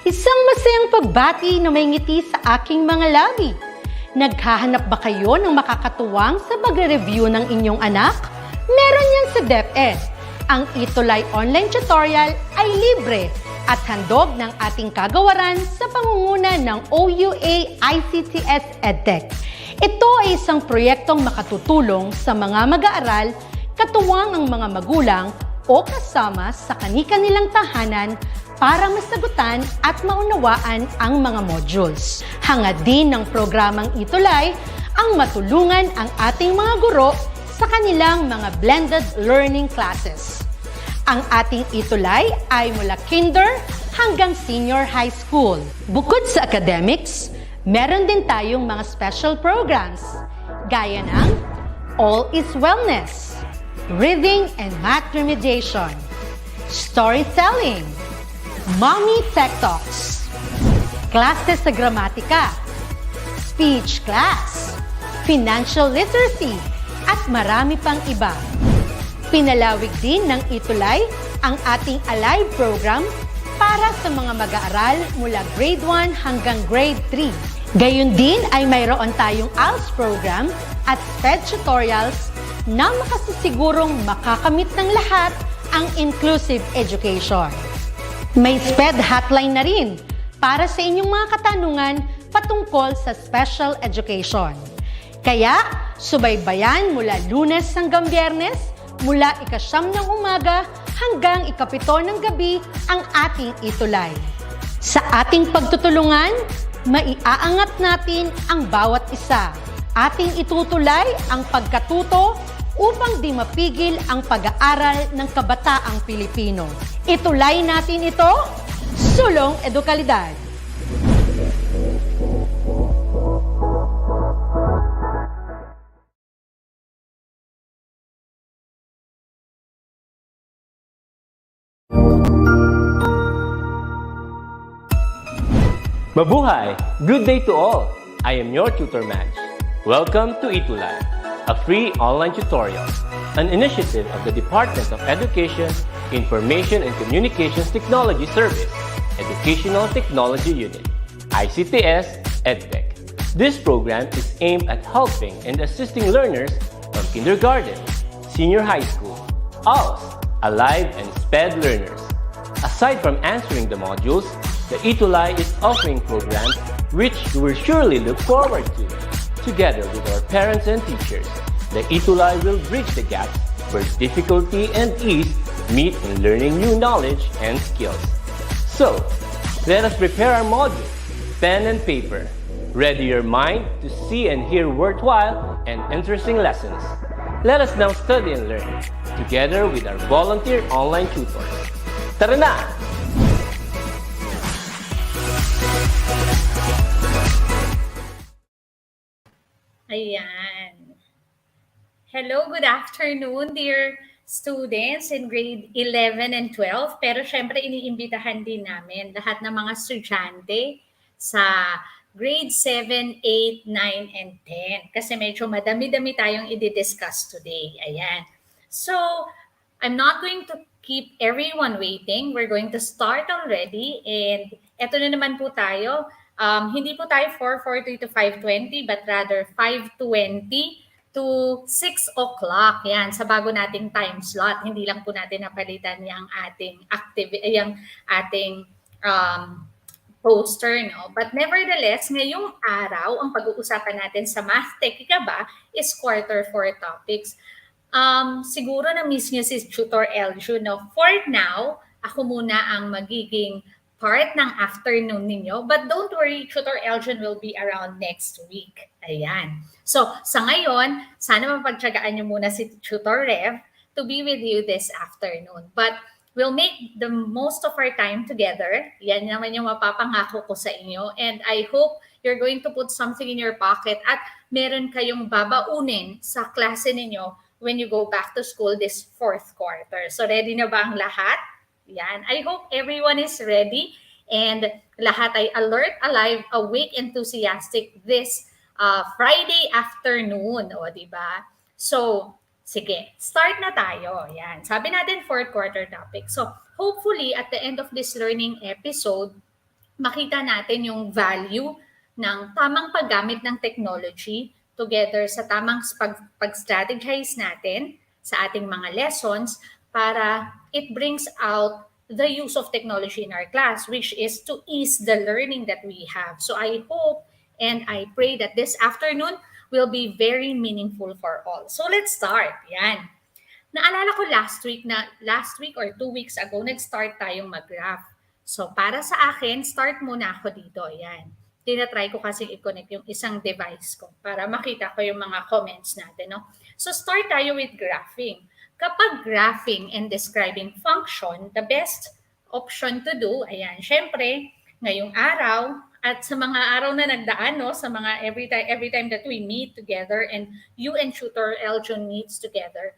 Isang masayang pagbati na may ngiti sa aking mga labi. Naghahanap ba kayo ng makakatuwang sa pagre-review ng inyong anak? Meron yan sa DepEd. Ang ETUlay online tutorial ay libre at handog ng ating kagawaran sa pangunguna ng OUA ICTS EdTech. Ito ay isang proyektong makatutulong sa mga mag-aaral, katuwang ang mga magulang o kasama sa kani-kanilang tahanan para masagutan at maunawaan ang mga modules. Hangad din ng programang ETUlay ang matulungan ang ating mga guro sa kanilang mga blended learning classes. Ang ating ETUlay ay mula kinder hanggang senior high school. Bukod sa academics, meron din tayong mga special programs gaya ng All is Wellness, Reading and Math Remediation, Storytelling, Mommy Tech Talks, Classes sa Gramatika, Speech Class, Financial Literacy, at marami pang iba. Pinalawig din ng ETUlay ang ating Alive program para sa mga mag-aaral mula grade 1 hanggang grade 3. Gayun din ay mayroon tayong ALS program at SPED tutorials na makasisigurong makakamit ng lahat ang inclusive education. May SPED hotline na rin para sa inyong mga katanungan patungkol sa special education. Kaya, subaybayan mula Lunes hanggang Biyernes, mula 9:00 ng umaga hanggang 7:00 ng gabi ang ating ETUlay. Sa ating pagtutulungan, maiaangat natin ang bawat isa. Ating itutulay ang pagkatuto upang di mapigil ang pag-aaral ng kabataang Pilipino. Itulay natin ito, sulong edukalidad. Mabuhay! Good day to all! I am your tutor Madge. Welcome to ETUlay, a free online tutorial, an initiative of the Department of Education, Information and Communications Technology Service, Educational Technology Unit, ICTS EdTech. This program is aimed at helping and assisting learners from kindergarten, senior high school, ALS, Alive, and SPED learners. Aside from answering the modules, the ETUlay is offering programs which you will surely look forward to. Together with our parents and teachers, the ETUlay will bridge the gaps where difficulty and ease meet in learning new knowledge and skills. So, let us prepare our modules, pen and paper. Ready your mind to see and hear worthwhile and interesting lessons. Let us now study and learn, together with our volunteer online tutors. Tara na! Ayan. Hello, good afternoon, dear students in grade 11 and 12. Pero syempre, iniimbitahan din namin lahat ng mga estudyante sa grade 7, 8, 9, and 10. Kasi medyo madami-dami tayong i-discuss today. Ayan. So, I'm not going to keep everyone waiting. We're going to start already. And eto na naman po tayo. Hindi po tayo 4:40 to 5:20 but rather 5:20 to 6 o'clock. Yan, sa bago nating time slot. Hindi lang po natin napalitan yung ating poster, no? But nevertheless, ngayong araw, ang pag-uusapan natin sa Math Technica ba is quarter 4 topics. Siguro na-miss niyo si Tutor Eljun, no? For now, ako muna ang magiging part ng afternoon ninyo. But don't worry, Tutor Eljun will be around next week. Ayan. So, sa ngayon, sana mapagtyagaan nyo muna si Tutor Rev to be with you this afternoon. But we'll make the most of our time together. Yan naman yung mapapangako ko sa inyo. And I hope you're going to put something in your pocket at meron kayong babaunin sa klase ninyo when you go back to school this 4th quarter. So, ready na ba ang lahat? Yan. I hope everyone is ready and lahat ay alert, alive, awake, enthusiastic this Friday afternoon. O, diba? So, Sige, start na tayo. Yan. Sabi natin fourth quarter topic. So, hopefully, at the end of this learning episode, makita natin yung value ng tamang paggamit ng technology together sa tamang pag-strategize natin sa ating mga lessons para it brings out the use of technology in our class, which is to ease the learning that we have. So I hope and I pray that this afternoon will be very meaningful for all. So let's start. Yan. Naalala ko last week or 2 weeks ago, nag-start tayong mag-graph. So para sa akin, start muna ako dito. Yan. Tinatry ko kasi i-connect yung isang device ko para makita ko yung mga comments natin. No? So start tayo with graphing. Kapag graphing and describing function, the best option to do, ayan, syempre, ngayong araw, at sa mga araw na nagdaan, no, sa mga every time that we meet together and you and Tutor Eljon meets together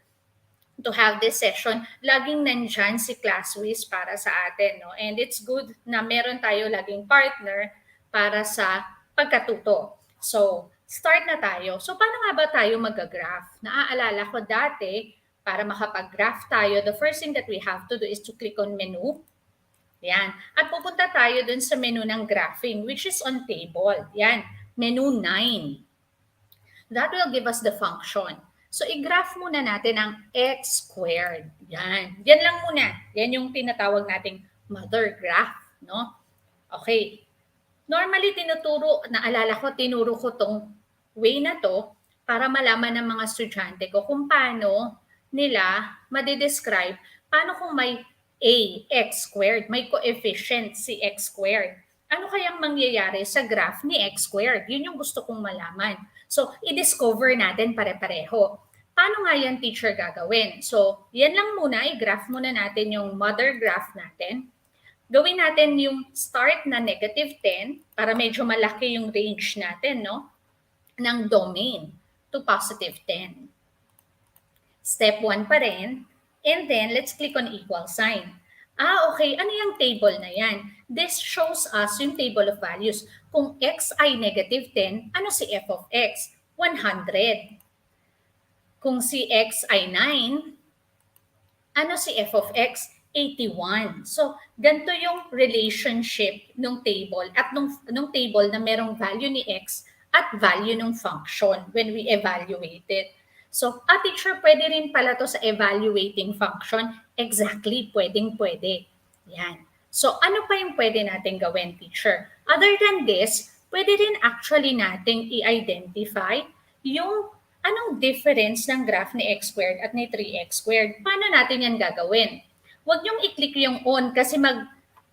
to have this session, laging nandyan si ClassWiz para sa atin. No? And it's good na meron tayo laging partner para sa pagkatuto. So, start na tayo. So, paano nga ba tayo mag-graph? Naaalala ko dati, para makapag-graph tayo, the first thing that we have to do is to click on menu. Yan. At pupunta tayo dun sa menu ng graphing, which is on table. Yan. Menu 9. That will give us the function. So, i-graph muna natin ang x squared. Yan. Yan lang muna. Yan yung tinatawag nating mother graph. No? Okay. Normally, naalala ko, tinuro ko tong way na to para malaman ng mga estudyante ko kung paano nila madidescribe paano kung may a, x squared, may coefficient si x squared. Ano kayang mangyayari sa graph ni x squared? Yun yung gusto kong malaman. So, i-discover natin pare-pareho. Paano nga yan, teacher, gagawin? So, yan lang muna, i-graph muna natin yung mother graph natin. Gawin natin yung start na -10 para medyo malaki yung range natin, no? Ng domain to +10. Step 1 pa rin. And then, let's click on equal sign. Okay. Ano yung table na yan? This shows us yung table of values. Kung x ay -10, ano si f of x? 100. Kung si x ay 9, ano si f of x? 81. So, ganito yung relationship ng table at nung table na merong value ni x at value ng function when we evaluate it. So, teacher, pwede rin pala to sa evaluating function. Exactly, pwedeng-pwede. Yan. So, ano pa yung pwede natin gawin, teacher? Other than this, pwede rin actually nating i-identify yung anong difference ng graph ni x squared at ni 3x squared. Paano natin yan gagawin? Huwag niyong i-click yung on kasi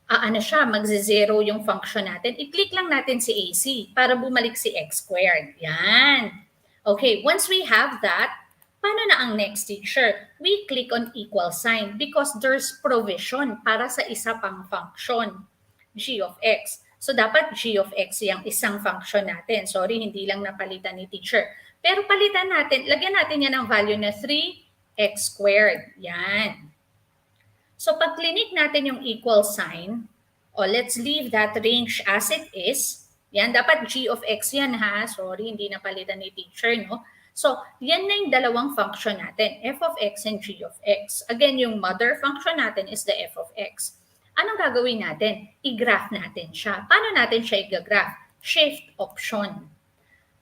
magze-zero yung function natin. I-click lang natin si AC para bumalik si x squared. Yan. Okay, once we have that, paano na ang next, teacher? We click on equal sign because there's provision para sa isa pang function, g of x. So, dapat g of x yung isang function natin. Sorry, hindi lang napalitan ni teacher. Pero palitan natin, lagyan natin yan ng value na 3x squared. Yan. So, pag clinic natin yung equal sign, let's leave that range as it is. Yan, dapat g of x yan ha. Sorry, hindi napalitan ni teacher, no? So, yan na yung dalawang function natin, f of x and g of x. Again, yung mother function natin is the f of x. Anong gagawin natin? I-graph natin siya. Paano natin siya i-graph? Shift option.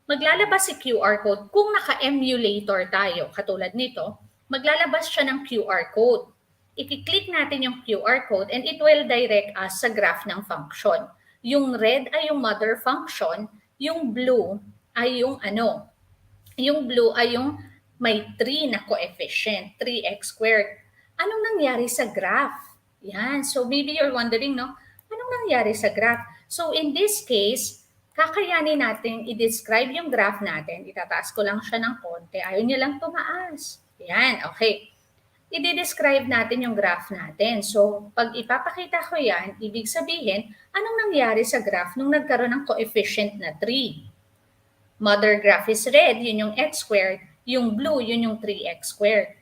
Maglalabas si QR code. Kung naka-emulator tayo, katulad nito, maglalabas siya ng QR code. I-click natin yung QR code and it will direct us sa graph ng function. Yung red ay yung mother function, yung blue ay yung ano? Yung blue ay yung may 3 na coefficient, 3x squared. Anong nangyari sa graph? Yan. So maybe you're wondering, no? Anong nangyari sa graph? So in this case, kakayanin natin i-describe yung graph natin. Itataas ko lang siya ng konti. Ayaw niya lang tumaas. Yan. Okay. I-describe natin yung graph natin. So, pag ipapakita ko yan, ibig sabihin, anong nangyari sa graph nung nagkaroon ng coefficient na 3? Mother graph is red, yun yung x squared. Yung blue, yun yung 3x squared.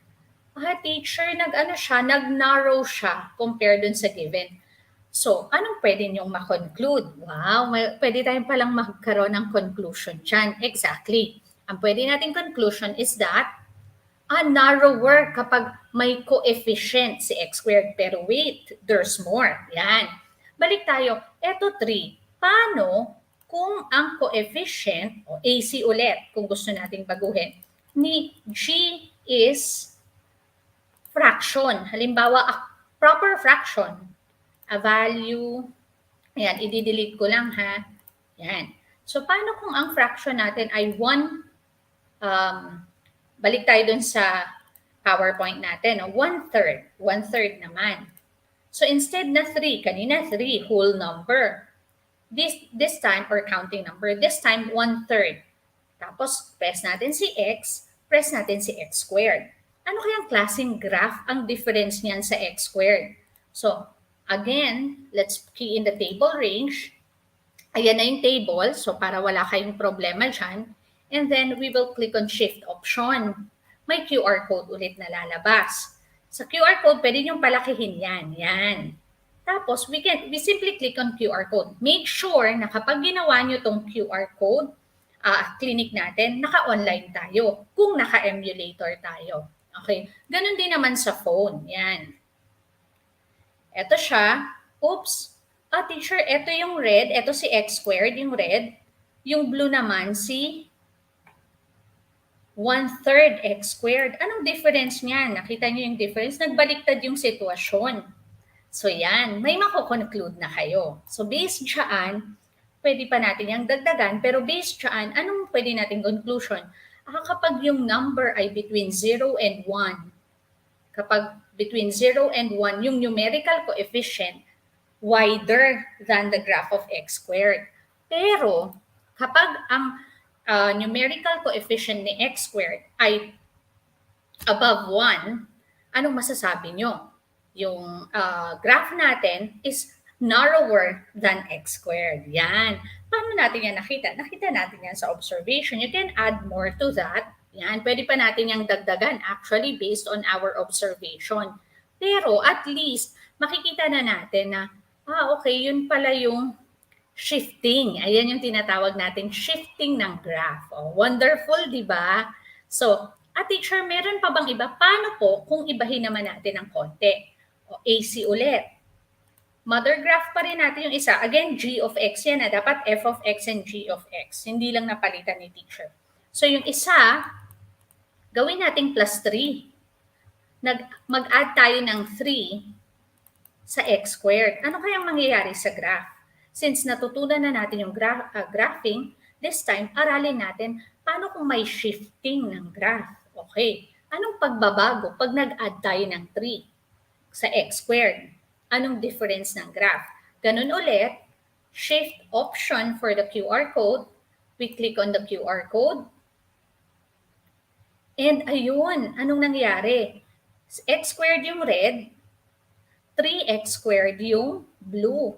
Teacher, nag-narrow siya compared dun sa given. So, anong pwede niyong ma-conclude? Wow, pwede tayong palang magkaroon ng conclusion dyan. Exactly. Ang pwede nating conclusion is that Narrower kapag may coefficient si x squared. Pero wait, there's more. Yan. Balik tayo. Eto 3. Paano kung ang coefficient, o AC ulit, kung gusto nating baguhin, ni G is fraction. Halimbawa, a proper fraction. A value, ayan, i-delete ko lang ha. Yan. So, paano kung ang fraction natin ay 1, balik tayo dun sa PowerPoint natin, no? 1/3. 1/3 naman. So, instead na 3, kanina 3, whole number. This time, or counting number, this time 1/3. Tapos, press natin si x, press natin si x squared. Ano kayang klaseng graph ang difference niyan sa x squared? So, again, let's key in the table range. Ayan na yung table, so para wala kayong problema dyan. And then, we will click on Shift Option. May QR code ulit na lalabas. Sa QR code, pwede nyo palakihin yan. Yan. Tapos, we simply click on QR code. Make sure na kapag ginawa nyo tong QR code, clinic natin, naka-online tayo. Kung naka-emulator tayo. Okay. Ganun din naman sa phone. Yan. Ito siya. Oops. Teacher, ito yung red. Ito si x squared, yung red. Yung blue naman si 1/3 x squared. Anong difference niyan? Nakita niyo yung difference? Nagbaliktad yung sitwasyon. So yan, may mako-conclude na kayo. So based dyan, pwede pa natin yung dagdagan, pero based dyan, anong pwede natin conclusion? Kapag yung number ay between 0 and 1, kapag between 0 and 1, yung numerical coefficient wider than the graph of x squared. Pero kapag ang numerical coefficient ni x squared ay above 1, anong masasabi nyo? Yung graph natin is narrower than x squared. Yan. Paano natin yan nakita? Nakita natin yan sa observation. You can add more to that. Yan. Pwede pa natin yung dagdagan actually based on our observation. Pero at least makikita na natin na okay, yun pala yung shifting. Ayan yung tinatawag nating shifting ng graph. Wonderful, di ba? So, teacher, meron pa bang iba? Paano po kung ibahin naman natin ng konti? AC ulit. Mother graph pa rin natin yung isa. Again, G of X yan na. Dapat F of X and G of X. Hindi lang napalitan ni teacher. So, yung isa, gawin natin plus 3. Mag-add tayo ng 3 sa x squared. Ano kayang mangyayari sa graph? Since natutunan na natin yung graphing, this time, aralin natin paano kung may shifting ng graph. Okay. Anong pagbabago pag nag-add tayo ng 3 sa x squared? Anong difference ng graph? Ganun ulit, shift option for the QR code. We click on the QR code. And ayun, anong nangyari? X squared yung red, 3x squared yung blue.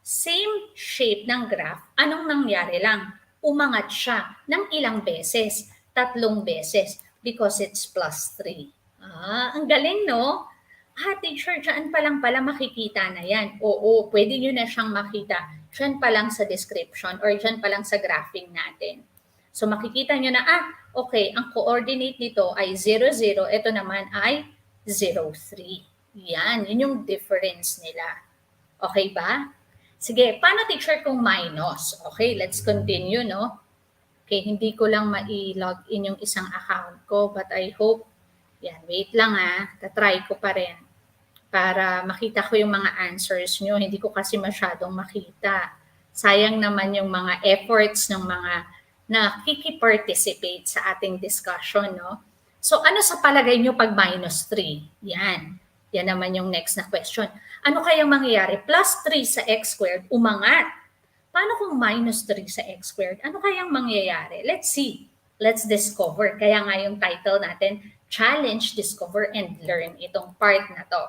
Same shape ng graph. Anong nangyari lang? Umangat siya ng ilang beses? 3 beses because it's plus 3. Ang galing, no? Teacher, dyan pa lang pala makikita na yan. Oo, pwede nyo na siyang makita. Dyan pa lang sa description or dyan pa lang sa graphing natin. So makikita nyo na, okay, ang coordinate nito ay 0, 0. Ito naman ay 0, 3. Yan, yun yung difference nila. Okay ba? Sige, paano teacher kung minus? Okay, let's continue, no? Okay, hindi ko lang ma-log in yung isang account ko, but I hope, yan, wait lang tatry ko pa rin para makita ko yung mga answers nyo. Hindi ko kasi masyadong makita. Sayang naman yung mga efforts ng mga nakikiparticipate sa ating discussion, no? So, ano sa palagay nyo pag minus 3? Yan. Yan naman yung next na question. Ano kayang mangyayari? Plus 3 sa x squared, umangat. Paano kung minus 3 sa x squared? Ano kayang mangyayari? Let's see. Let's discover. Kaya nga yung title natin, Challenge, Discover, and Learn. Itong part na to.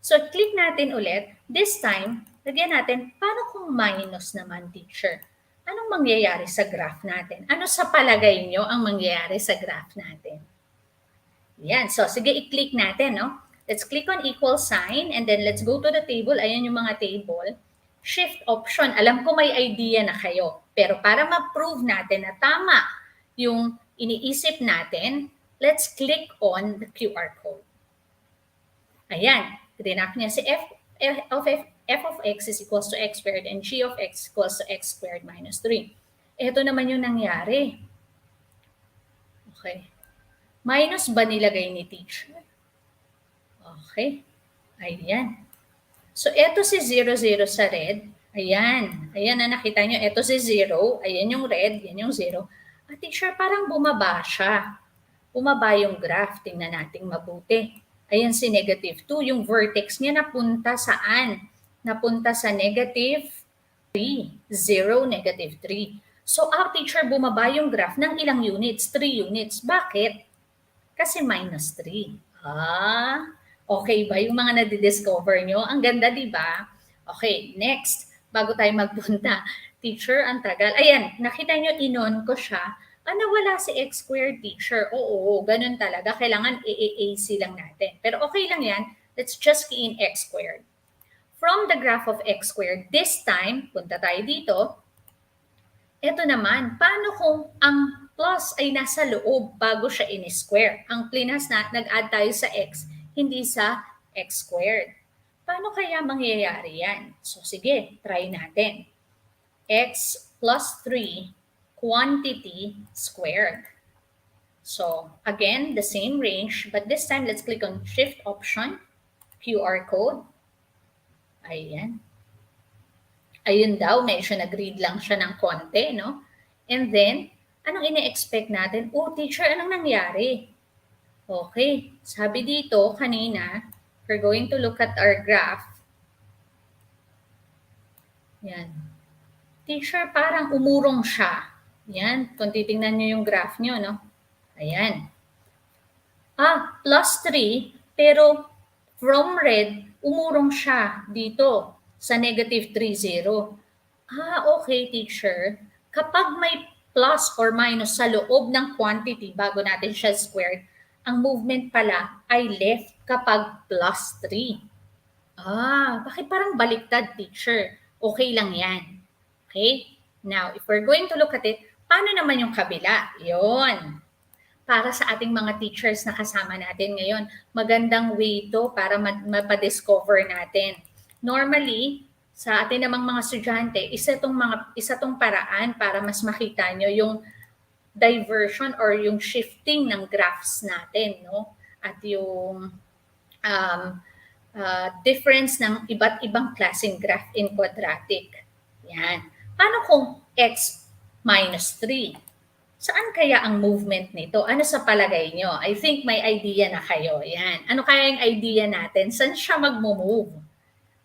So, click natin ulit. This time, lagyan natin, paano kung minus naman, teacher? Anong mangyayari sa graph natin? Ano sa palagay nyo ang mangyayari sa graph natin? Yan. So, sige, i-click natin, no? Let's click on equal sign and then let's go to the table. Ayan yung mga table. Shift option. Alam ko may idea na kayo. Pero para ma-prove natin na tama yung iniisip natin, let's click on the QR code. Ayan, tinak niya si f of x is equals to x squared and g of x equals to x squared minus 3. Ito naman yung nangyari. Okay. Minus ba nilagay ni teacher? Okay. Ayan. So, ito si 0, 0 sa red. Ayan. Ayan na nakita nyo. Ito si 0. Ayan yung red. Yan yung 0. At teacher, parang bumaba siya. Bumaba yung graph. Tingnan natin mabuti. Ayan si negative 2. Yung vertex niya napunta saan? Napunta sa negative 3. 0, negative 3. So, teacher, bumaba yung graph ng ilang units? 3 units. Bakit? Kasi minus 3. Okay ba yung mga nadidiscover nyo? Ang ganda, di ba? Okay, next. Bago tayo magpunta. Teacher, ang tagal. Ayan, nakita nyo, inon ko siya. Nawala si x squared, teacher. Oo, ganun talaga. Kailangan AAC lang natin. Pero okay lang yan. Let's just key in x squared. From the graph of x squared, this time, punta tayo dito. Ito naman, paano kung ang plus ay nasa loob bago siya in-square? Ang plinas na, nag-add tayo sa x, hindi sa x squared. Paano kaya mangyayari yan? So sige, try natin. X plus 3 quantity squared. So again, the same range, but this time let's click on shift option, QR code. Ayan. Ayun daw, medyo nag-read lang siya ng konti, no? And then, anong ine-expect natin? Teacher, anong nangyari? Okay, sabi dito kanina, we're going to look at our graph. Yan. Teacher, parang umurong siya. Yan, kung titingnan nyo yung graph nyo, no? Ayan. Plus 3, pero from red, umurong siya dito sa negative 3, 0. Okay, teacher. Kapag may plus or minus sa loob ng quantity bago natin siya squared, ang movement pala ay left kapag plus 3. Bakit parang baliktad, teacher? Okay lang yan. Okay? Now, if we're going to look at it, paano naman yung kabila? Yon. Para sa ating mga teachers na kasama natin ngayon, magandang way ito para mapadiscover natin. Normally, sa atin namang mga estudyante, isa tong paraan para mas makita nyo yung diversion or yung shifting ng graphs natin, no? At yung difference ng iba't ibang klaseng graph in quadratic. Yan. Paano kung x minus 3? Saan kaya ang movement nito? Ano sa palagay nyo? I think may idea na kayo. Yan. Ano kaya yung idea natin? Saan siya mag-move?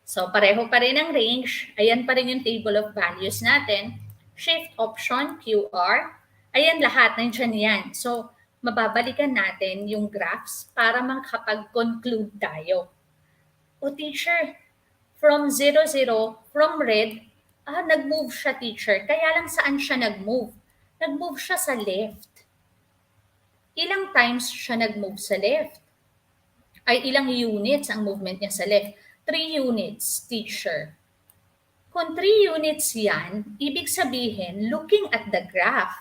So, pareho pa rin ang range. Ayan pa rin yung table of values natin. Shift option, QR. Ayan lahat, nandiyan yan. So, mababalikan natin yung graphs para makapag-conclude tayo. Teacher, from 0, 0, from red, nag-move siya, teacher. Kaya lang saan siya nag-move? Nag-move siya sa left. Ilang times siya nag-move sa left? Ay, ilang units ang movement niya sa left? 3 units, teacher. Kung 3 units yan, ibig sabihin, looking at the graph,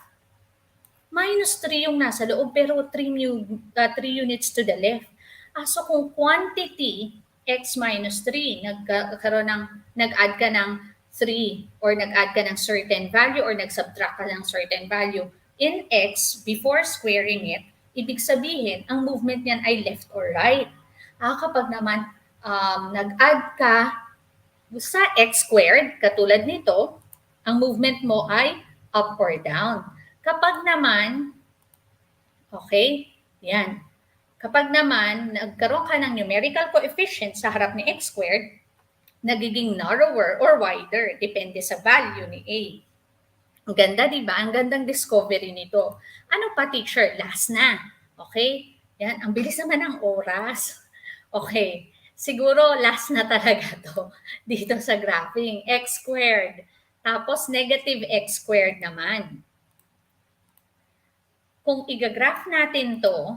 minus 3 yung nasa loob, pero 3 units to the left. So kung quantity, x minus 3, nag-add ka ng 3, or nag-add ka ng certain value, or nag-subtract ka ng certain value in x before squaring it, ibig sabihin, ang movement niyan ay left or right. Kapag naman, nag-add ka sa x squared, katulad nito, ang movement mo ay up or down. Kapag naman, okay, yan. Kapag naman, nagkaroon ka ng numerical coefficient sa harap ni x squared, nagiging narrower or wider, depende sa value ni a. Ang ganda, di ba? Ang gandang discovery nito. Ano pa, teacher? Last na. Okay? Yan, ang bilis naman ng oras. Okay. Siguro last na talaga to dito sa graphing. X squared. Tapos negative x squared naman. Kung i-graph natin to,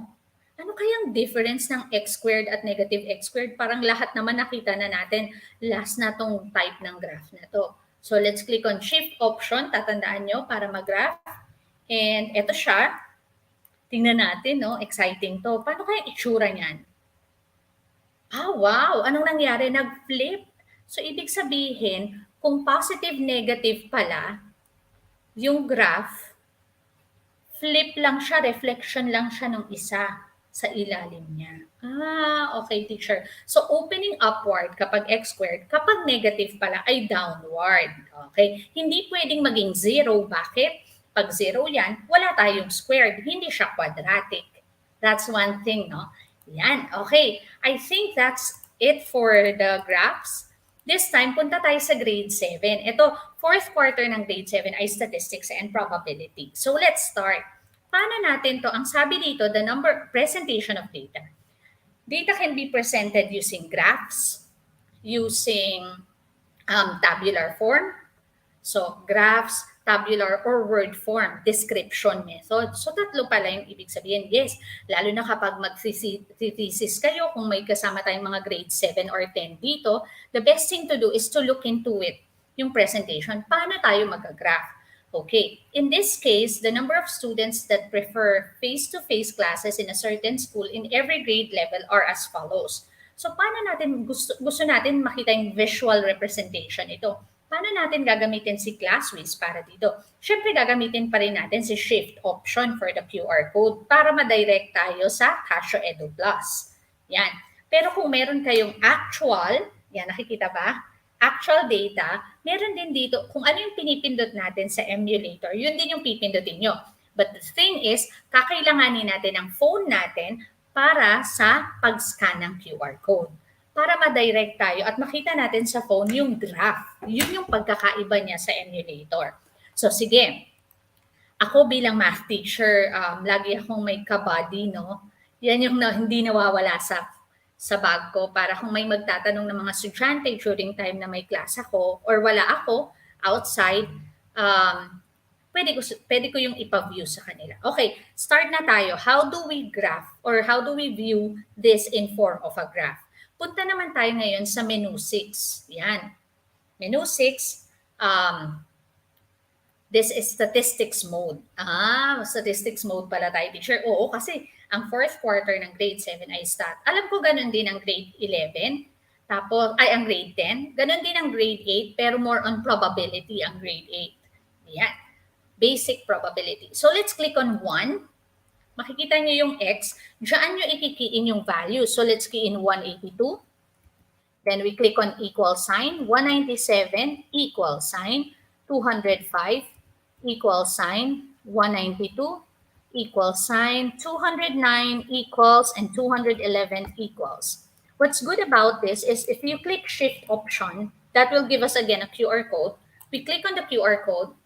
ano kayang difference ng x squared at negative x squared? Parang lahat naman nakita na natin. Last na tong type ng graph na to. So let's click on shift option. Tatandaan nyo para mag-graph. And ito siya. Tingnan natin, no? Exciting to. Paano kaya itsura niyan? Wow! Anong nangyari? Nag-flip. So, ibig sabihin, kung positive, negative pala, yung graph, flip lang siya, reflection lang siya ng isa sa ilalim niya. Okay, teacher. So, opening upward kapag x squared, kapag negative pala ay downward. Okay? Hindi pwedeng maging zero. Bakit? Pag zero yan, wala tayong squared. Hindi siya quadratic. That's one thing, no? Yan. Okay. I think that's it for the graphs. This time, punta tayo sa grade 7. Ito, fourth quarter ng grade 7 ay statistics and probability. So, let's start. Paano natin to? Ang sabi dito, the number presentation of data. Data can be presented using graphs, using tabular form. So, graphs, tabular, or word form, description method. So, tatlo pala yung ibig sabihin. Yes, lalo na kapag mag-thesis kayo, kung may kasama tayong mga grade 7 or 10 dito, the best thing to do is to look into it, yung presentation. Paano tayo mag-graph? Okay, in this case, the number of students that prefer face-to-face classes in a certain school in every grade level are as follows. So, paano natin, gusto natin makita yung visual representation ito? Paano natin gagamitin si ClassWiz para dito? Siyempre, gagamitin pa rin natin si Shift option for the QR code para ma-direct tayo sa Casio Edu Plus. Yan. Pero kung meron kayong actual, yan, nakikita ba? Actual data, meron din dito, kung ano yung pinipindot natin sa emulator, yun din yung pipindutin nyo. But the thing is, kakailanganin natin ang phone natin para sa pag-scan ng QR code. Para ma-direct tayo at makita natin sa phone yung graph. Yun yung pagkakaiba niya sa emulator. So, sige. Ako bilang math teacher, lagi akong may kabady, no? Yan yung hindi nawawala sa bag ko para kung may magtatanong ng mga estudyante during time na may class ako or wala ako outside, pwede ko yung ipa-view sa kanila. Okay, start na tayo. How do we graph or how do we view this in form of a graph? Punta naman tayo ngayon sa menu 6. Yan. Menu 6, this is statistics mode. Statistics mode pala tayo, teacher. Oo, kasi ang fourth quarter ng grade 7 ay stat. Alam ko ganun din ang grade 11. Tapos, ang grade 10. Ganun din ang grade 8, pero more on probability ang grade 8. Yan. Basic probability. So, let's click on 1. Makikita nyo yung X, diyan nyo i-key-in yung value. So, let's key in 182. Then, we click on equal sign. 197 equal sign. 205 equal sign. 192 equal sign. 209 equals. And 211 equals. What's good about this is if you click Shift option, that will give us again a QR code. We click on the QR code.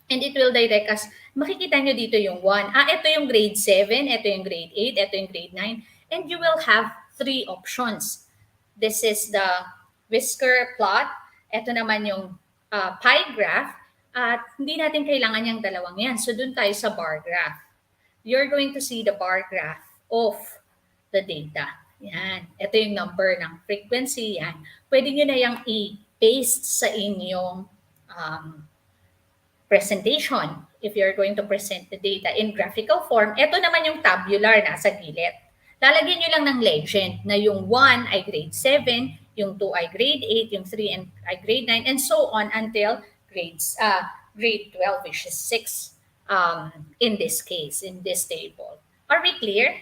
And it will direct us, makikita nyo dito yung 1. Ito yung grade 7, ito yung grade 8, ito yung grade 9. And you will have 3 options. This is the whisker plot. Ito naman yung pie graph. At hindi natin kailangan yung dalawang yan. So, dun tayo sa bar graph. You're going to see the bar graph of the data. Yan. Ito yung number ng frequency. Yan. Pwede nyo na yung i-paste sa inyong presentation. If you're going to present the data in graphical form, ito naman yung tabular nasa gilid. Lalagyan nyo lang ng legend na yung 1 ay grade 7, yung 2 ay grade 8, yung 3 ay grade 9, and so on until grade 12, which is 6 in this case, in this table. Are we clear?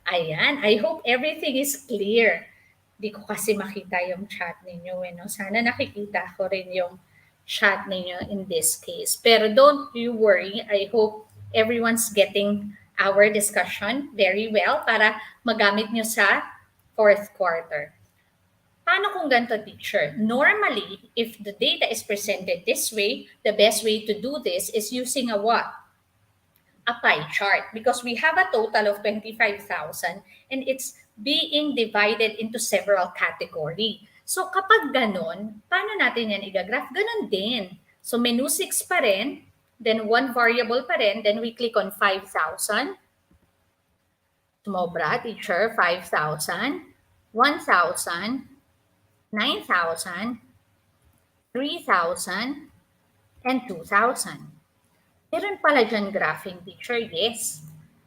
Ayan. I hope everything is clear. Di ko kasi makita yung chat ninyo. No? Sana nakikita ko rin yung chat ninyo in this case. Pero don't you worry. I hope everyone's getting our discussion very well para magamit nyo sa fourth quarter. Paano kung ganito, teacher? Normally, if the data is presented this way, the best way to do this is using a what? A pie chart. Because we have a total of 25,000 and it's being divided into several categories. So kapag ganun, paano natin yan i-graph? Ganun din. So menu 6 pa rin, then one variable pa rin, then we click on 5,000. Sumobra, teacher, 5,000, 1,000, 9,000, 3,000, and 2,000. Meron pala dyan graphing, teacher, yes.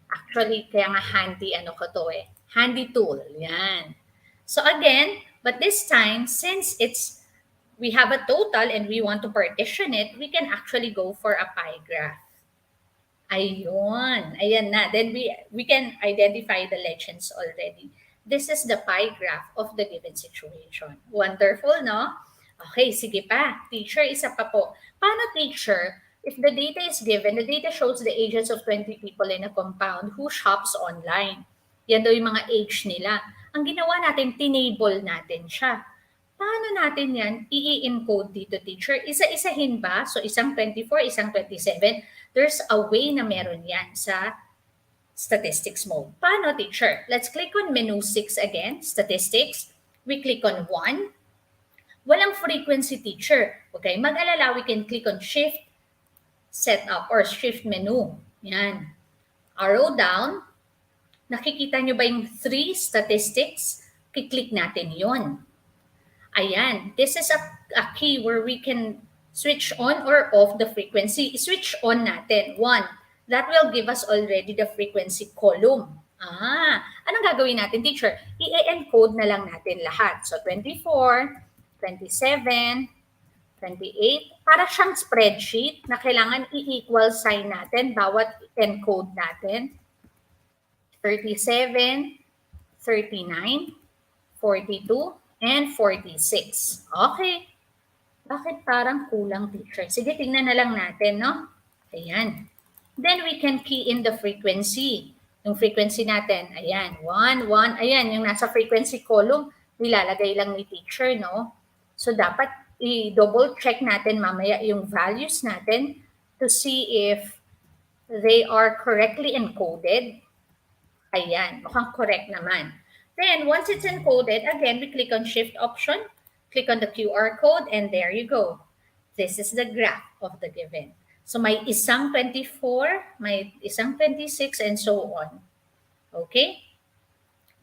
Actually, kaya nga handy handy tool. Yan. So again, but this time, since we have a total and we want to partition it, we can actually go for a pie graph. Ayun. Ayan na. Then we can identify the legends already. This is the pie graph of the given situation. Wonderful, no? Okay, sige pa. Teacher, isa pa po. Paano, teacher, if the data is given, the data shows the ages of 20 people in a compound who shops online. Yan daw yung mga age nila. Ang ginawa natin, tinable natin siya. Paano natin yan i-encode dito, teacher? Isa-isahin ba? So, isang 24, isang 27. There's a way na meron yan sa statistics mode. Paano, teacher? Let's click on menu 6 again, statistics. We click on 1. Walang frequency, teacher. Okay, mag-alala, we can click on shift setup or shift menu. Yan. Arrow down. Nakikita nyo ba yung 3 statistics? Kiklik natin yon. Ayan, this is a key where we can switch on or off the frequency. Switch on natin. 1. That will give us already the frequency column. Anong gagawin natin, teacher? I-encode na lang natin lahat. So, 24, 27, 28. Para siyang spreadsheet na kailangan i-equal sign natin bawat encode natin. 37, 39, 42, and 46. Okay. Bakit parang kulang, teacher? Sige, tingnan na lang natin, no? Ayan. Then we can key in the frequency. Yung frequency natin, ayan, 1, 1. Ayan, yung nasa frequency column, nilalagay lang ni teacher, no? So, dapat i-double check natin mamaya yung values natin to see if they are correctly encoded. Ayan, mukhang correct naman. Then, once it's encoded, again, we click on Shift option, click on the QR code, and there you go. This is the graph of the given. So, may isang 24, may isang 26, and so on. Okay?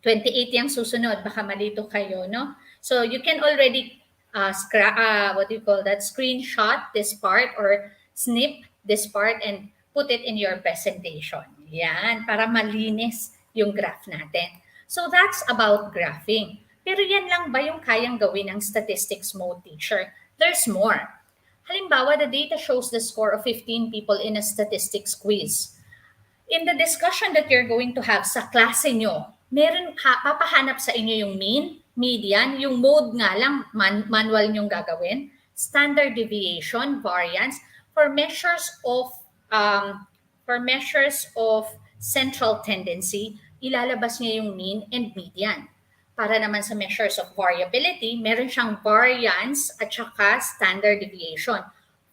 28 yung susunod. Baka malito kayo, no? So, you can already, screenshot this part or snip this part and put it in your presentation. Yan, para malinis yung graph natin. So that's about graphing. Pero yan lang ba yung kayang gawin ng statistics mode, teacher? There's more. Halimbawa, the data shows the score of 15 people in a statistics quiz. In the discussion that you're going to have sa klase nyo, papahanap sa inyo yung mean, median, yung mode nga lang, manual nyong gagawin, standard deviation, variance, for measures of central tendency, ilalabas niya yung mean and median. Para naman sa measures of variability, meron siyang variance at saka standard deviation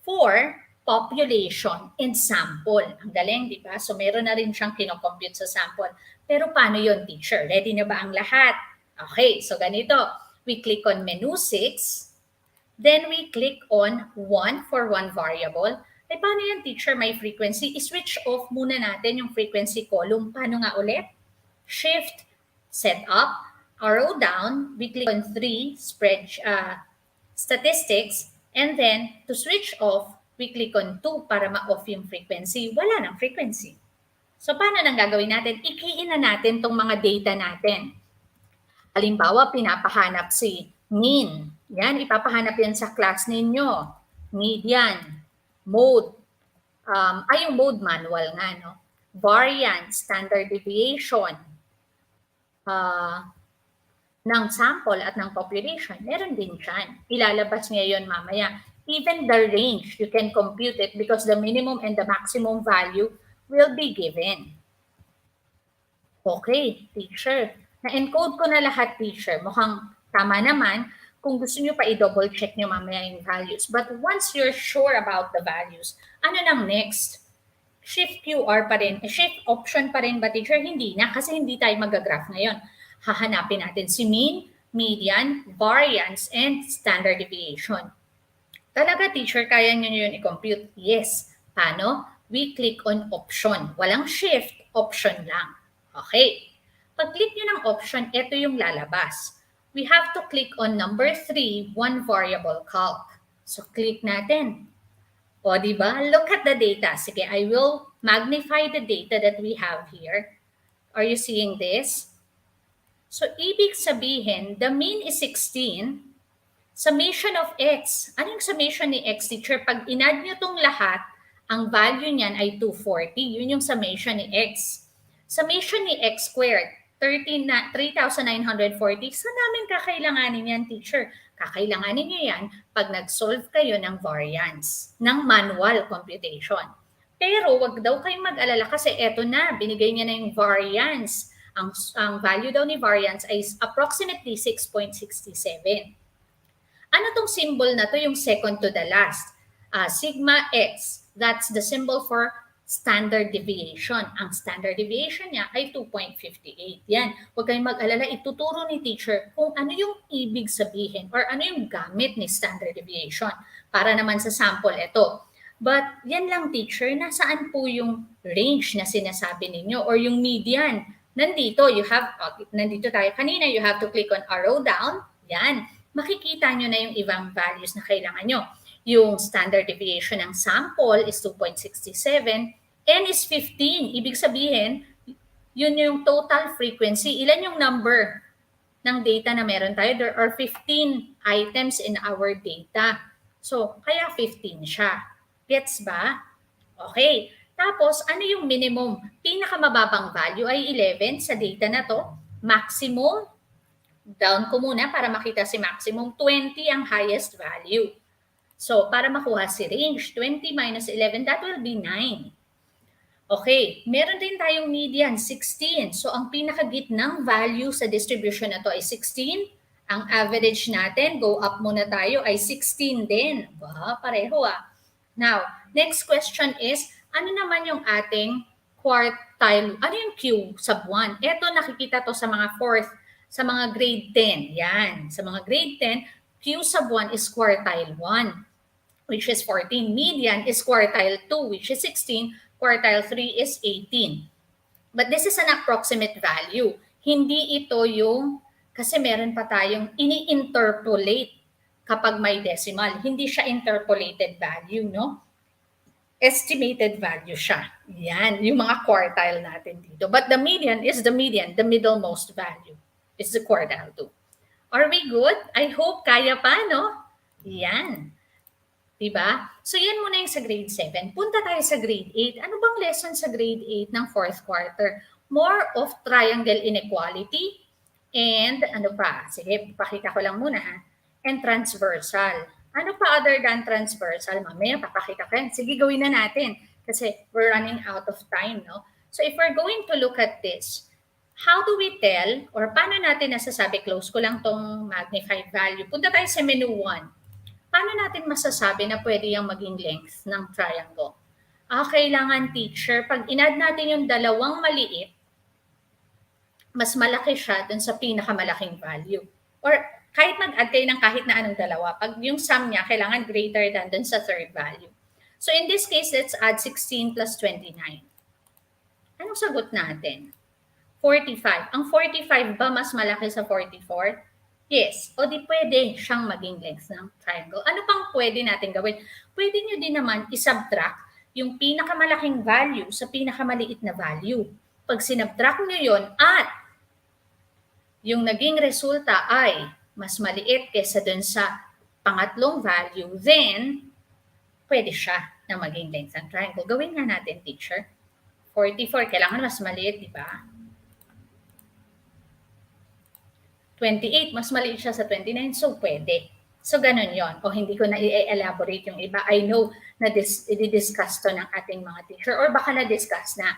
for population and sample. Ang galing, di ba? So meron na rin siyang kinocompute sa sample. Pero paano yun, teacher? Ready na ba ang lahat? Okay, so ganito. We click on menu 6. Then we click on 1 for one variable. Eh, paano yan, teacher? May frequency. I-switch off muna natin yung frequency column. Paano nga ulit? Shift, setup, arrow down, we click on 3, statistics, and then to switch off, we click on 2 para ma-off yung frequency. Wala nang frequency. So, paano nang gagawin natin? I-key in na natin tong mga data natin. Halimbawa, pinapahanap si mean. Yan, ipapahanap yan sa class ninyo. Median, mode, yung mode manual nga, no? Variance, standard deviation, ng sample at ng population, meron din dyan. Ilalabas niya yon mamaya. Even the range, you can compute it because the minimum and the maximum value will be given. Okay, teacher. Na-encode ko na lahat, teacher. Mukhang tama naman. Kung gusto nyo pa i-double check nyo mamaya yung values. But once you're sure about the values, ano nang next? Shift QR pa rin. Shift option pa rin ba, teacher? Hindi na, kasi hindi tayo mag-graph ngayon. Hahanapin natin si mean, median, variance, and standard deviation. Talaga, teacher, kaya nyo yun i-compute? Yes. Paano? We click on option. Walang shift, option lang. Okay. Pag-click nyo ng option, ito yung lalabas. We have to click on number 3, one variable calc. So, click natin. O, diba? Look at the data. Sige, I will magnify the data that we have here. Are you seeing this? So, ibig sabihin, the mean is 16. Summation of x. Ano yung summation ni x, teacher? Pag inad nyo itong lahat, ang value niyan ay 240. Yun yung summation ni x. Summation ni x squared, 3,940. Saan namin kakailanganin yan, teacher? Kakailanganin nyo yan pag nag-solve kayo ng variance, ng manual computation. Pero wag daw kayong mag-alala kasi eto na, binigay niya na yung variance. Ang value daw ni variance ay approximately 6.67. Ano tong symbol na to? Yung second to the last. Sigma x. That's the symbol for standard deviation. Ang standard deviation niya ay 2.58. Yan. Huwag kayong mag-alala. Ituturo ni teacher kung ano yung ibig sabihin or ano yung gamit ni standard deviation. Para naman sa sample ito. But yan lang, teacher. Nasaan po yung range na sinasabi ninyo or yung median? Nandito tayo kanina. You have to click on arrow down. Yan. Makikita nyo na yung ibang values na kailangan nyo. Yung standard deviation ng sample is 2.67, n is 15. Ibig sabihin, yun yung total frequency. Ilan yung number ng data na meron tayo? There are 15 items in our data. So, kaya 15 siya. Gets ba? Okay. Tapos, ano yung minimum? Pinakamababang value ay 11 sa data na to. Maximum, down ko muna para makita si maximum, 20 ang highest value. So, para makuha si range, 20 minus 11, that will be 9. Okay, meron din tayong median, 16. So, ang pinakagitnang value sa distribution na to ay 16. Ang average natin, go up muna tayo, ay 16 din. Pareho ah. Now, next question is, ano naman yung ating quartile? Ano yung Q sub 1? Ito nakikita to sa mga sa mga grade 10. Yan. Sa mga grade 10, Q sub 1 is quartile 1, which is 14. Median is quartile 2, which is 16. Quartile 3 is 18. But this is an approximate value. Hindi ito yung, kasi meron pa tayong ini-interpolate kapag may decimal. Hindi siya interpolated value, no? Estimated value siya. Yan, yung mga quartile natin dito. But the median is the median, the middlemost value. It's the quartile 2. Are we good? I hope kaya pa, no? Yan. Diba? So, yan muna yung sa grade 7. Punta tayo sa grade 8. Ano bang lesson sa grade 8 ng 4th quarter? More of triangle inequality and ano pa? Sige, pakita ko lang muna ha. And transversal. Ano pa other than transversal? Mamaya papakita ko yan. Sige, gawin na natin. Kasi we're running out of time, no? So, if we're going to look at this, how do we tell or paano natin nasasabi, close ko lang tong magnified value. Punta tayo sa menu 1. Paano natin masasabi na pwede yung maging length ng triangle? Kailangan, teacher, pag inad natin yung dalawang maliit, mas malaki siya dun sa pinakamalaking value. Or kahit mag-add kayo ng kahit na anong dalawa, pag yung sum niya, kailangan greater than dun sa third value. So in this case, let's add 16 plus 29. Anong sagot natin? 45. Ang 45 ba mas malaki sa 44? Yes. O di pwede siyang maging length ng triangle. Ano pang pwede natin gawin? Pwede nyo din naman isubtract yung pinakamalaking value sa pinakamaliit na value. Pag sinubtract nyo yon at yung naging resulta ay mas maliit kesa dun sa pangatlong value, then pwede siya na maging length ng triangle. Gawin nga natin, teacher. 44, kailangan mas maliit, di ba? 28, mas maliit siya sa 29, so pwede. So, ganun yon. O hindi ko na i-elaborate yung iba. I know na i-discuss to ng ating mga teacher or baka na-discuss na.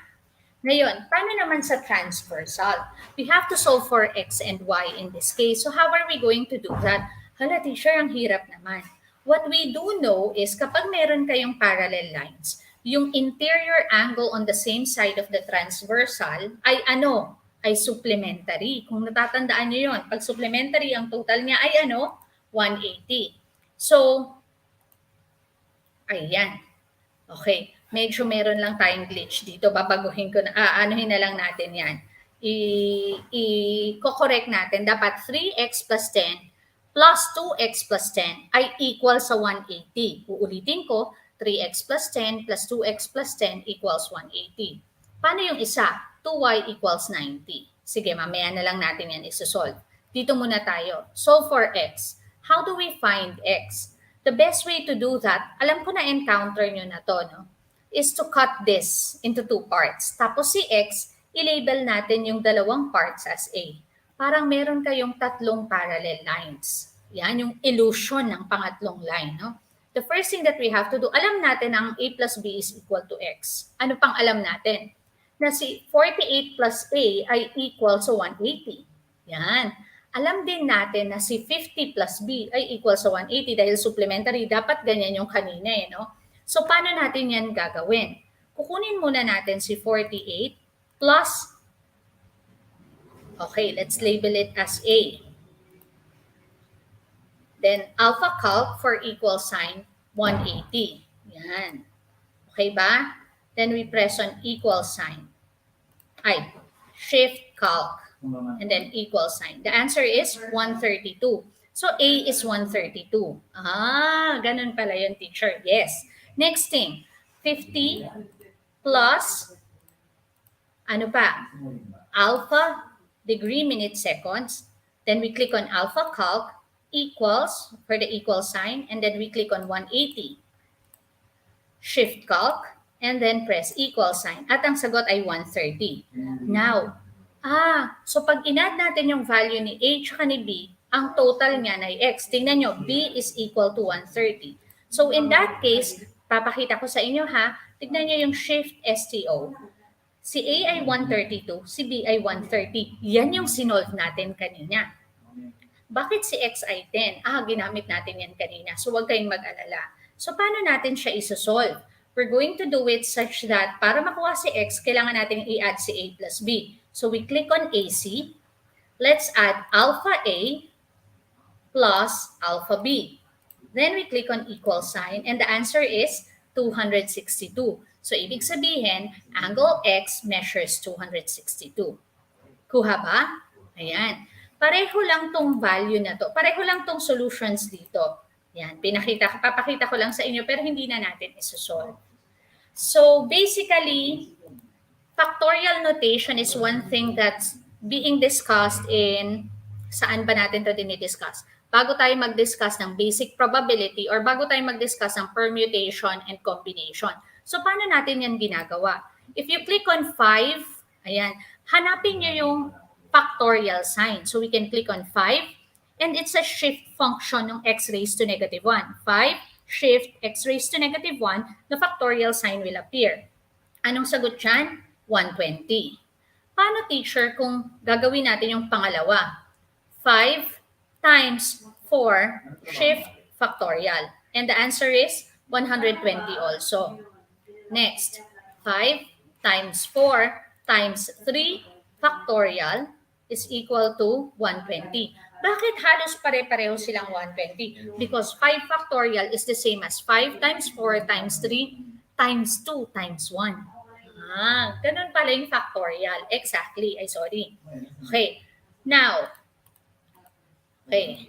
Ngayon, paano naman sa transversal? We have to solve for x and y in this case. So, how are we going to do that? Hala, teacher, ang hirap naman. What we do know is kapag meron kayong parallel lines, yung interior angle on the same side of the transversal ay ano? Ay supplementary. Kung natatandaan nyo yun, pag supplementary, ang total niya ay ano? 180. So, ayan. Okay. Medyo meron lang tayong glitch dito. Babaguhin ko na, anuhin na lang natin yan. I-correct natin. Dapat 3x plus 10 plus 2x plus 10 ay equal sa 180. Uulitin ko, 3x plus 10 plus 2x plus 10 equals 180. Paano yung isa? 2y equals 90. Sige, mamaya na lang natin yan isosolve. Dito muna tayo. So for x, how do we find x? The best way to do that, alam ko na-encounter nyo na to, no? Is to cut this into two parts. Tapos si x, i-label natin yung dalawang parts as a. Parang meron kayong tatlong parallel lines. Yan yung illusion ng pangatlong line, no? The first thing that we have to do, alam natin ang a plus b is equal to x. Ano pang alam natin? Na si 48 plus a ay equal sa 180. Yan. Alam din natin na si 50 plus b ay equal sa 180 dahil supplementary. Dapat ganyan yung kanina eh, no? So, paano natin yan gagawin? Kukunin muna natin si 48 plus, okay, let's label it as a. Then, alpha calc for equal sign, 180. Yan. Okay ba? Then, we press on equal sign. Ay, shift calc. And then equal sign. The answer is 132. So, A is 132. Ah, ganun pala yun, teacher. Yes. Next thing, 50 plus, ano pa? Alpha, degree, minute, seconds. Then we click on alpha calc, equals, for the equal sign, and then we click on 180. Shift calc, and then press equal sign. At ang sagot ay 130. Now, so pag inad natin yung value ni A at ni B, ang total niya ay X. Tingnan nyo, B is equal to 130. So in that case, papakita ko sa inyo ha, tignan nyo yung shift STO. Si A ay 132, si B ay 130. Yan yung sinolve natin kanina. Bakit si X ay 10? Ginamit natin yan kanina. So huwag kayong mag-alala. So paano natin siya isosolve? We're going to do it such that para makuha si X, kailangan natin i-add si A plus B. So we click on AC. Let's add alpha A plus alpha B. Then we click on equal sign and the answer is 262. So ibig sabihin, angle X measures 262. Kuha ba? Ayan. Pareho lang tong value na to. Pareho lang tong solutions dito. Yan, papakita ko lang sa inyo pero hindi na natin isosolve. So basically, factorial notation is one thing that's being discussed in, saan ba natin to dinidiscuss? Bago tayo mag-discuss ng basic probability or bago tayo mag-discuss ng permutation and combination. So paano natin yan ginagawa? If you click on 5, ayan, hanapin nyo yung factorial sign. So we can click on 5. And it's a shift function ng x raised to negative 1. 5, shift x raised to negative 1, the factorial sign will appear. Anong sagot dyan? 120. Paano, teacher, kung gagawin natin yung pangalawa? 5 times 4, shift factorial. And the answer is 120 also. Next, 5 times 4 times 3 factorial is equal to 120. Bakit halos pare-pareho silang 120? Because 5 factorial is the same as 5 times 4 times 3 times 2 times 1. Ganun pala yung factorial. Exactly. Okay. Now, okay.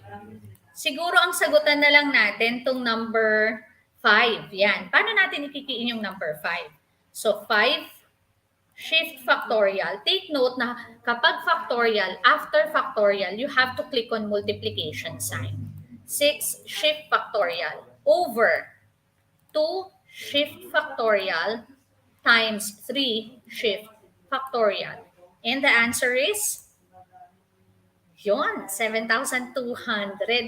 Siguro ang sagutan na lang natin tong number 5. Yan. Paano natin ikikiin yung number 5? So, 5 shift factorial. Take note na kapag factorial, after factorial, you have to click on multiplication sign. 6 shift factorial over 2 shift factorial times 3 shift factorial. And the answer is, yun, 7,200.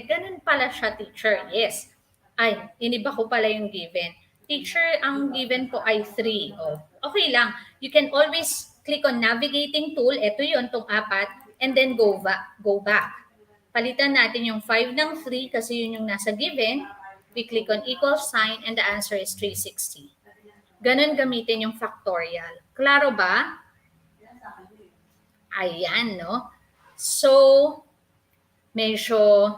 Ganun pala siya, teacher. Yes. Ay, iniba ko pala yung given. Teacher, ang given po ay 3. Okay lang. You can always click on navigating tool. Ito yun, itong 4. And then go back. Palitan natin yung 5 ng 3 kasi yun yung nasa given. We click on equal sign and the answer is 360. Ganun gamitin yung factorial. Klaro ba? Ayan, no? So, medyo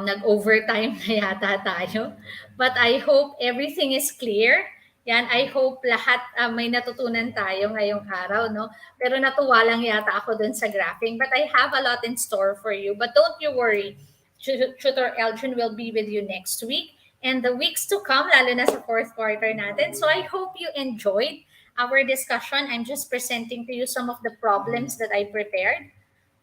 nag-overtime na yata tayo. But I hope everything is clear. Yan, I hope lahat may natutunan tayo ngayong araw, no? Pero natuwa lang yata ako dun sa graphing. But I have a lot in store for you. But don't you worry. Tutor Elgin will be with you next week. and the weeks to come, lalo na sa fourth quarter natin. So I hope you enjoyed our discussion. I'm just presenting to you some of the problems that I prepared.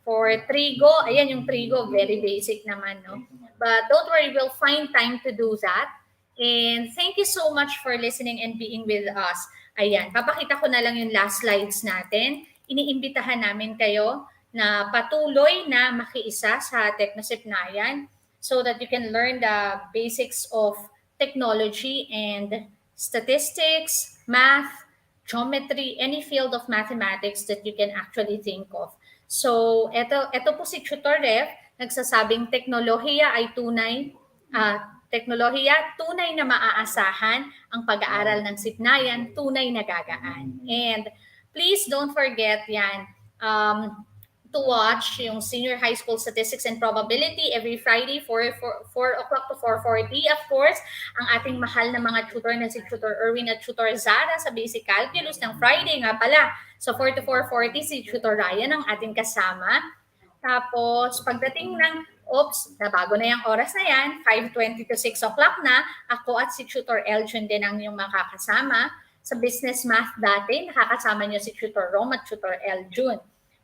For trigo, ayan yung trigo, very basic naman, no? But don't worry, we'll find time to do that. And thank you so much for listening and being with us. Ayan, papakita ko na lang yung last slides natin. Iniimbitahan namin kayo na patuloy na makiisa sa Techno-Sipnayan so that you can learn the basics of technology and statistics, math, geometry, any field of mathematics that you can actually think of. So, ito po si Tutor Ref, nagsasabing teknolohiya na maaasahan, ang pag-aaral ng Sipnayan, tunay na gagaan. And please don't forget yan, to watch yung Senior High School Statistics and Probability every Friday, 4 o'clock to 4:40. Of course, ang ating mahal na mga tutor na si Tutor Erwin at Tutor Zara sa Basic Calculus ng Friday nga pala. So 4 to 4:40 si Tutor Ryan ang ating kasama. Tapos pagdating ng, nabago na yung oras na yan, 5:20 to 6 o'clock na, ako at si Tutor Eljun din ang yung makakasama. Sa Business Math dati, nakakasama niyo si Tutor Rom at Tutor Eljun.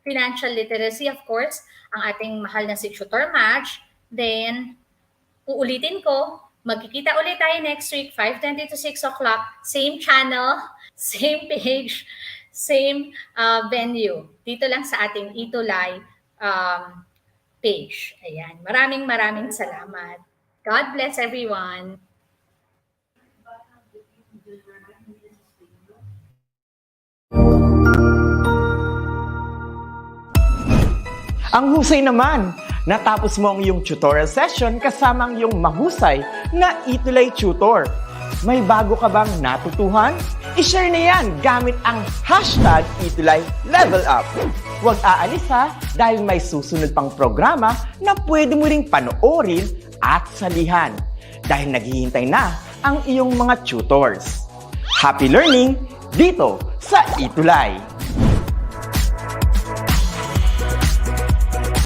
Financial literacy, of course, ang ating mahal na si Tutor Match. Then, uulitin ko, magkikita ulit tayo next week, 5:20 to 6 o'clock, same channel, same page, same venue. Dito lang sa ating ETUlay page. Ayan. Maraming salamat. God bless everyone. Ang husay naman! Natapos mo ang iyong tutorial session kasama ang iyong mahusay na ETUlay tutor. May bago ka bang natutuhan? I-share na yan gamit ang hashtag #ETUlayLevelUp. Huwag aalis ha, dahil may susunod pang programa na pwede mo ring panoorin at salihan. Dahil naghihintay na ang iyong mga tutors. Happy learning dito sa ETUlay!